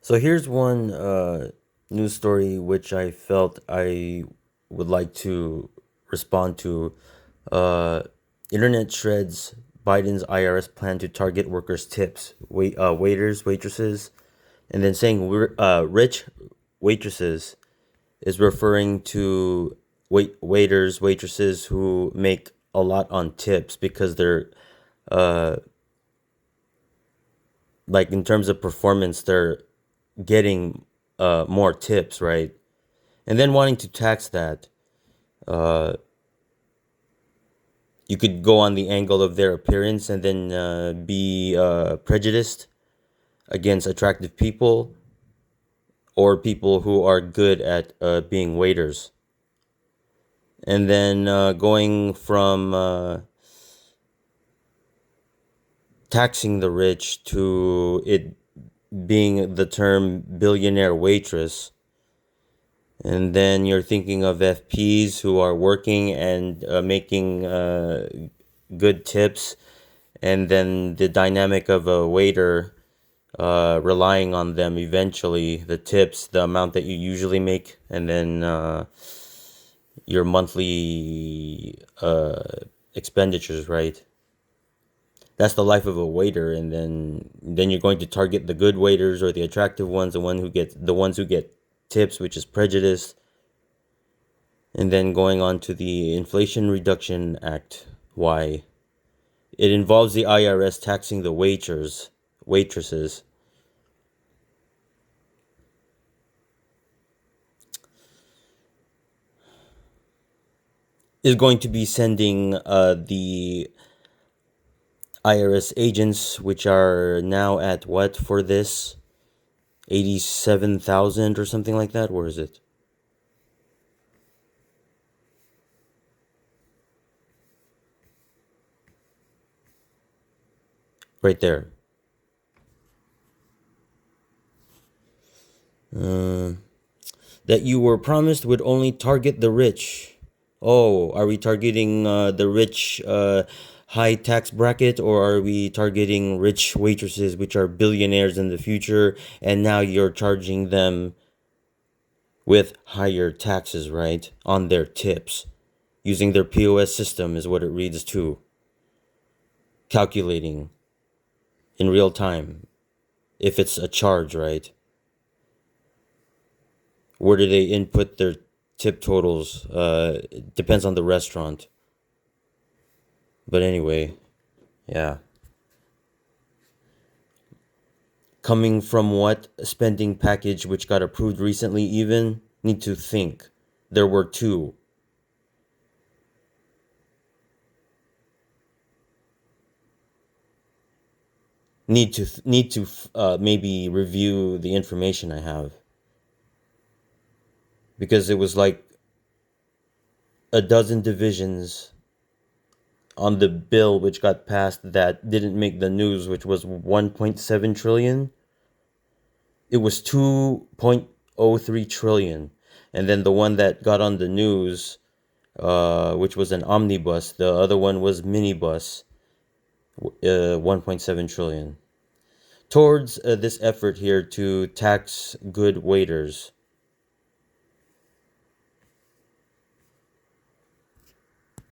So here's one news story which I felt I would like to respond to. Uh, Internet shreds Biden's IRS plan to target workers' tips, waiters, waitresses, and then saying rich waitresses is referring to waiters, waitresses who make a lot on tips because they're uh, like in terms of performance, they're getting more tips, right? And then wanting to tax that, uh, you could go on the angle of their appearance and then be prejudiced against attractive people or people who are good at being waiters. And then going from taxing the rich to it being the term billionaire waitress. And then you're thinking of FPs who are working and making good tips, and then the dynamic of a waiter relying on them eventually, the tips, the amount that you usually make, and then your monthly expenditures, right? That's the life of a waiter, and then you're going to target the good waiters or the attractive ones, the ones who get tips, which is prejudice. And then going on to the Inflation Reduction Act. Why? It involves the IRS taxing the waitresses. Is going to be sending the IRS agents, which are now at what for this? 87,000 or something like that? Where is it? Right there. That you were promised would only target the rich. Oh, are we targeting the rich high tax bracket, or are we targeting rich waitresses, which are billionaires in the future, and now you're charging them with higher taxes, right? On their tips. Using their POS system is what it reads to. Calculating in real time if it's a charge, right? Where do they input their tip totals? It depends on the restaurant. But anyway, yeah. Coming from what spending package which got approved recently, even need to think. There were two. Need to maybe review the information I have, because it was like a dozen divisions on the bill which got passed that didn't make the news, which was 1.7 trillion. It was 2.03 trillion. And then the one that got on the news, which was an omnibus, the other one was minibus, 1.7 trillion. Towards this effort here to tax good waiters.